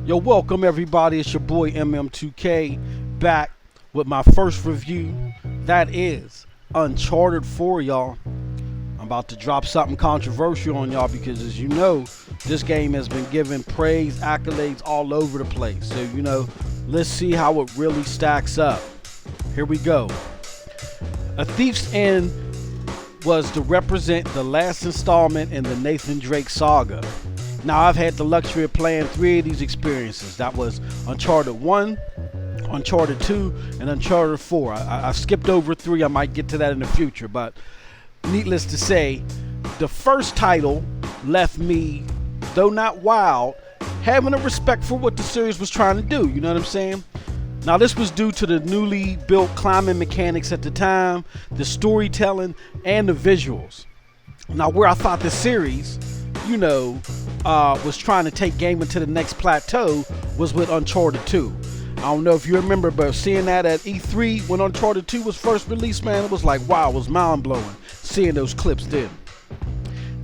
Yo, welcome everybody. It's your boy MM2K back with my first review. That is Uncharted 4, y'all. I'm about to drop something controversial on y'all because, as you know, this game has been given praise, accolades all over the place. So, let's see how it really stacks up. Here we go. A Thief's End was to represent the last installment in the Nathan Drake saga. Now, I've had the luxury of playing 3 of these experiences. That was Uncharted 1, Uncharted 2, and Uncharted 4. I skipped over 3. I might get to that in the future. But needless to say, the first title left me, though not wild, having a respect for what the series was trying to do. You know what I'm saying? Now, this was due to the newly built climbing mechanics at the time, the storytelling, and the visuals. Now, where I thought the series, was trying to take gaming to the next plateau was with Uncharted 2. I don't know if you remember, but seeing that at E3 when Uncharted 2 was first released, man, it was like, wow, it was mind-blowing seeing those clips then.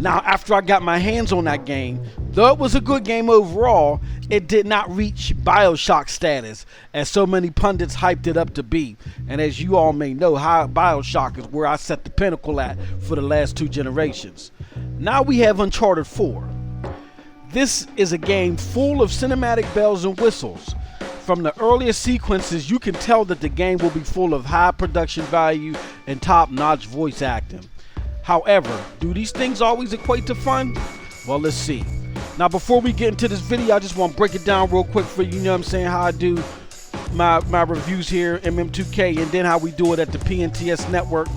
Now, after I got my hands on that game, though it was a good game overall, it did not reach BioShock status, as so many pundits hyped it up to be. And as you all may know, BioShock is where I set the pinnacle at for the last 2 generations. Now we have Uncharted 4. This is a game full of cinematic bells and whistles. From the earliest sequences, you can tell that the game will be full of high production value and top-notch voice acting. However, do these things always equate to fun? Well, let's see. Now, before we get into this video, I just want to break it down real quick for you, how I do my reviews here, MM2K, and then how we do it at the PNTS network,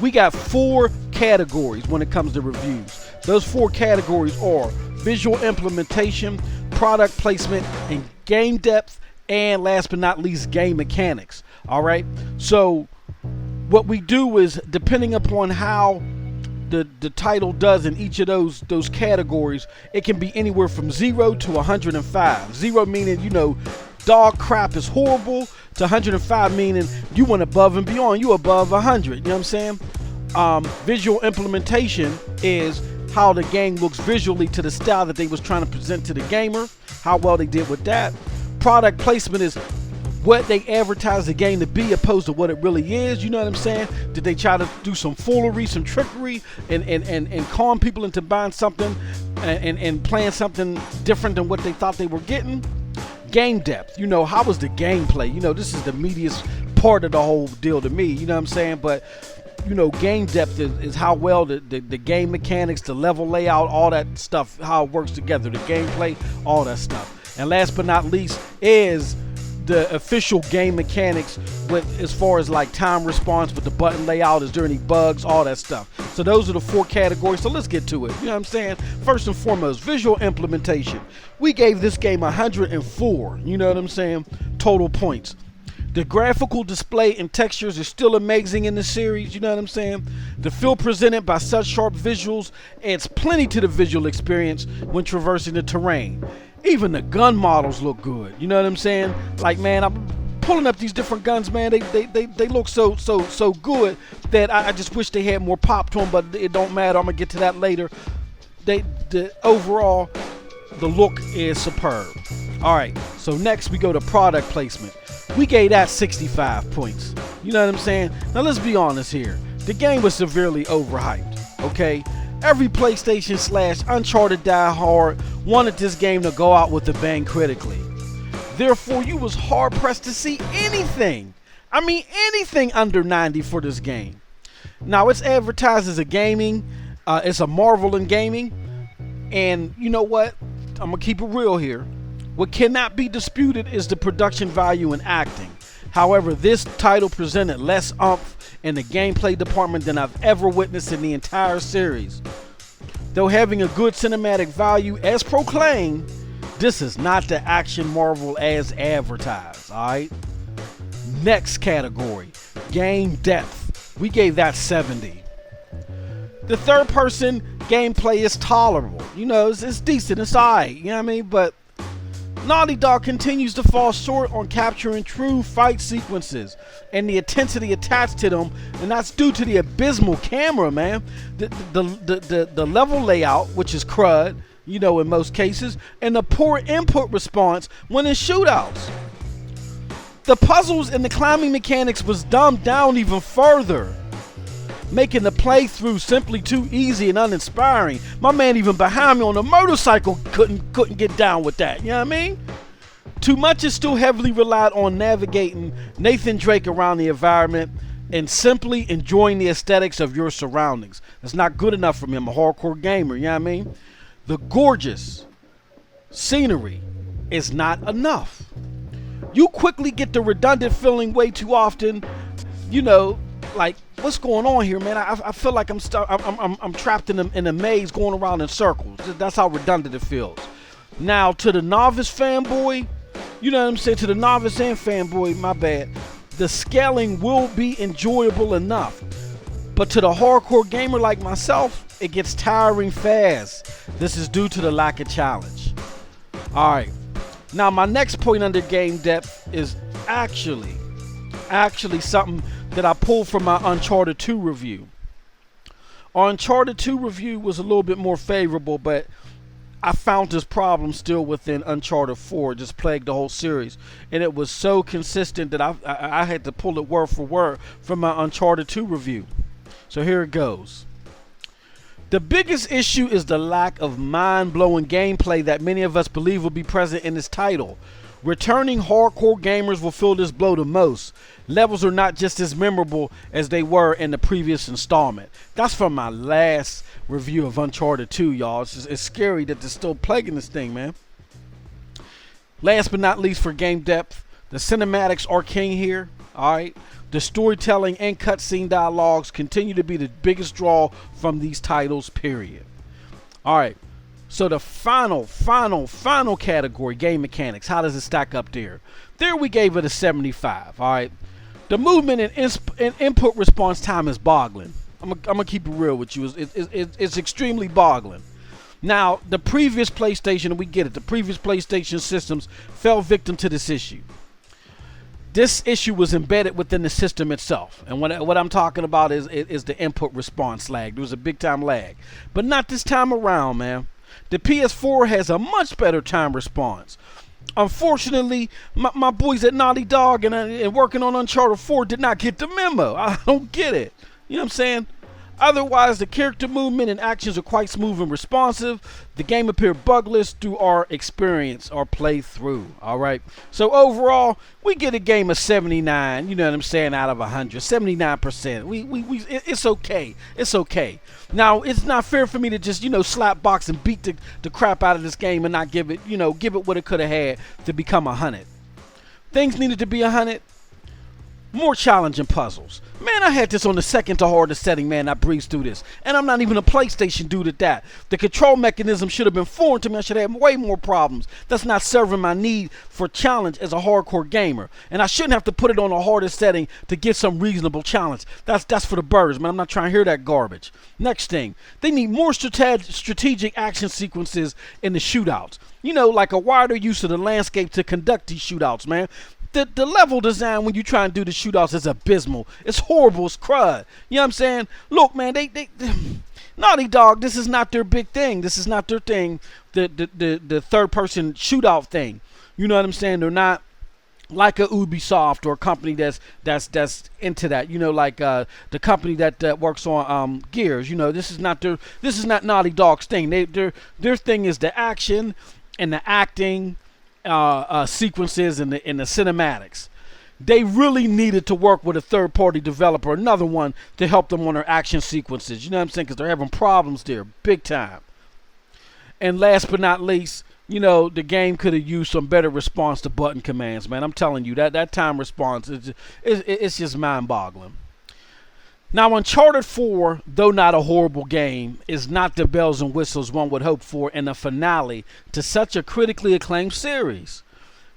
We got 4 categories when it comes to reviews. Those 4 categories are visual implementation, product placement, and game depth, and last but not least, game mechanics. All right? So what we do is, depending upon how the title does in each of those categories, it can be anywhere from 0 to 105. 0 meaning, dog crap is horrible, to 105 meaning you went above and beyond, you above 100. You know what I'm saying? Visual implementation is how the game looks visually to the style that they was trying to present to the gamer, how well they did with that. Product placement is what they advertise the game to be opposed to what it really is. You know what I'm saying? Did they try to do some foolery, some trickery, and con people into buying something and playing something different than what they thought they were getting? Game depth. How was the gameplay? This is the meatiest part of the whole deal to me. You know what I'm saying? But game depth is how well the game mechanics, the level layout, all that stuff, how it works together, the gameplay, all that stuff. And last but not least is the official game mechanics with, as far as like time response with the button layout, is there any bugs, all that stuff. So those are the 4 categories. So let's get to it. You know what I'm saying? First and foremost, visual implementation. We gave this game 104, total points. The graphical display and textures are still amazing in the series, you know what I'm saying? The feel presented by such sharp visuals adds plenty to the visual experience when traversing the terrain. Even the gun models look good, you know what I'm saying? Like, man, I'm pulling up these different guns, man. They look so good that I just wish they had more pop to them, but it don't matter. I'm gonna get to that later. Overall, the look is superb. All right, so next we go to product placement. We gave that 65 points. You know what I'm saying? Now let's be honest here. The game was severely overhyped, okay? Every PlayStation/Uncharted diehard wanted this game to go out with a bang critically. Therefore, you was hard pressed to see anything under 90 for this game. Now, it's advertised as it's a marvel in gaming. And you know what? I'm gonna keep it real here. What cannot be disputed is the production value and acting. However, this title presented less oomph in the gameplay department than I've ever witnessed in the entire series. Though having a good cinematic value as proclaimed, this is not the action marvel as advertised, alright? Next category, game depth. We gave that 70. The third person gameplay is tolerable. It's decent, it's alright, But Naughty Dog continues to fall short on capturing true fight sequences and the intensity attached to them, and that's due to the abysmal camera, man. The level layout, which is crud, in most cases, and the poor input response when in shootouts. The puzzles and the climbing mechanics was dumbed down even further, making the playthrough simply too easy and uninspiring. My man even behind me on a motorcycle couldn't get down with that, you know what I mean? Too much is still heavily relied on navigating Nathan Drake around the environment and simply enjoying the aesthetics of your surroundings. That's not good enough for me. I'm a hardcore gamer, you know what I mean? The gorgeous scenery is not enough. You quickly get the redundant feeling way too often, like, what's going on here, man? I feel like I'm trapped in a maze going around in circles. That's how redundant it feels. Now, to the novice fanboy, you know what I'm saying? To the novice and fanboy, my bad. The scaling will be enjoyable enough. But to the hardcore gamer like myself, it gets tiring fast. This is due to the lack of challenge. Alright. Now, my next point under game depth is actually something that I pulled from my Uncharted 2 review. Our Uncharted 2 review was a little bit more favorable, but I found this problem still within Uncharted 4. It just plagued the whole series. And it was so consistent that I had to pull it word for word from my Uncharted 2 review. So here it goes. The biggest issue is the lack of mind-blowing gameplay that many of us believe will be present in this title. Returning hardcore gamers will feel this blow the most. Levels are not just as memorable as they were in the previous installment. That's from my last review of Uncharted 2, y'all. It's scary that they're still plaguing this thing, man. Last but not least for game depth, the cinematics are king here. Alright. The storytelling and cutscene dialogues continue to be the biggest draw from these titles, period. Alright. So the final category, game mechanics. How does it stack up there? There we gave it a 75. Alright. The movement and input response time is boggling. I'm gonna keep it real with you. It's extremely boggling. Now, the previous PlayStation, we get it, the previous PlayStation systems fell victim to this issue. This issue was embedded within the system itself. And what I'm talking about is the input response lag. There was a big time lag. But not this time around, man. The PS4 has a much better time response. Unfortunately, my boys at Naughty Dog and working on Uncharted 4 did not get the memo. I don't get it. You know what I'm saying? Otherwise, the character movement and actions are quite smooth and responsive. The game appeared bugless through our experience, our playthrough. Alright? So overall, we get a game of 79, you know what I'm saying, out of 100. 79%. It's okay. It's okay. Now, it's not fair for me to just, slap box and beat the crap out of this game and not give it what it could have had to become 100. Things needed to be 100. More challenging puzzles. Man, I had this on the second to hardest setting, man. I breezed through this. And I'm not even a PlayStation dude at that. The control mechanism should have been foreign to me. I should have way more problems. That's not serving my need for challenge as a hardcore gamer. And I shouldn't have to put it on the hardest setting to get some reasonable challenge. That's for the birds, man. I'm not trying to hear that garbage. Next thing. They need more strategic action sequences in the shootouts. Like a wider use of the landscape to conduct these shootouts, man. The level design when you try and do the shootouts is abysmal. It's horrible. It's crud. You know what I'm saying? Look, man, they Naughty Dog, this is not their big thing. This is not their thing. The third person shootout thing. You know what I'm saying? They're not like a Ubisoft or a company that's into that. Like the company that works on Gears. This is not Naughty Dog's thing. Their thing is the action and the acting. Sequences and the cinematics. They really needed to work with a third-party developer, another one, to help them on their action sequences. You know what I'm saying? Because they're having problems there, big time. And last but not least, the game could have used some better response to button commands, man. I'm telling you, that time response, it's just mind-boggling. Now, Uncharted 4, though not a horrible game, is not the bells and whistles one would hope for in a finale to such a critically acclaimed series.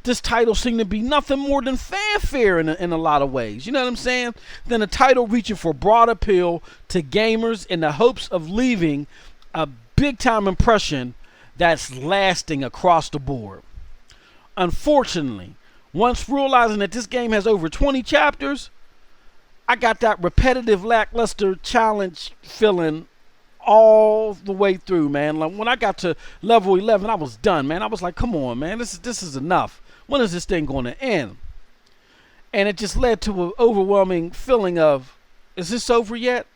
This title seemed to be nothing more than fanfare in a lot of ways. You know what I'm saying? Then a title reaching for broad appeal to gamers in the hopes of leaving a big-time impression that's lasting across the board. Unfortunately, once realizing that this game has over 20 chapters, I got that repetitive, lackluster challenge feeling all the way through, man. Like when I got to level 11, I was done, man. I was like, come on, man, this is enough. When is this thing going to end? And it just led to an overwhelming feeling of, is this over yet?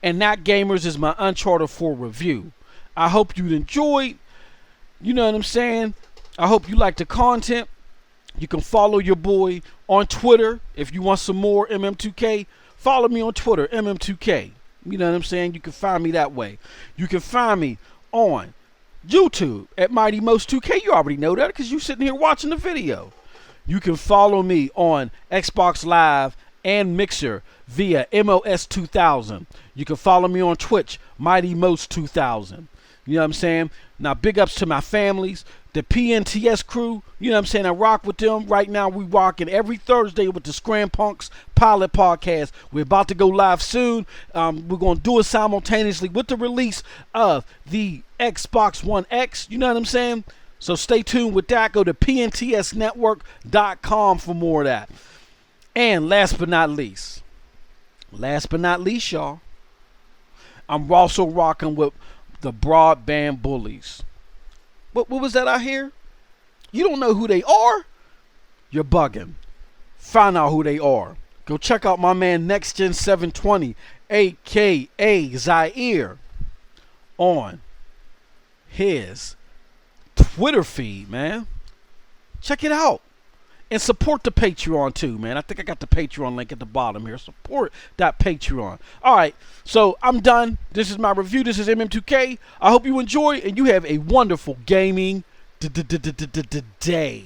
And that, gamers, is my Uncharted 4 review. I hope you enjoyed. You know what I'm saying? I hope you like the content. You can follow your boy on Twitter if you want some more MM2K. Follow me on Twitter, MM2K. You know what I'm saying? You can find me that way. You can find me on YouTube at Mighty Most 2K. You already know that because you're sitting here watching the video. You can follow me on Xbox Live and Mixer via MOS 2000. You can follow me on Twitch, Mighty Most 2000. You know what I'm saying? Now, big ups to my families, the PNTS crew. You know what I'm saying? I rock with them. Right now, we rocking every Thursday with the Scram Punks Pilot Podcast. We're about to go live soon. We're going to do it simultaneously with the release of the Xbox One X. You know what I'm saying? So stay tuned with that. Go to pntsnetwork.com for more of that. And last but not least, y'all, I'm also rocking with the Broadband Bullies. What was that I hear? You don't know who they are? You're bugging. Find out who they are. Go check out my man Next Gen 720, aka Zaire, on his Twitter feed, man. Check it out. And support the Patreon too, man. I think I got the Patreon link at the bottom here. Support that Patreon. All right, so I'm done. This is my review. This is MM2K. I hope you enjoy and you have a wonderful gaming day.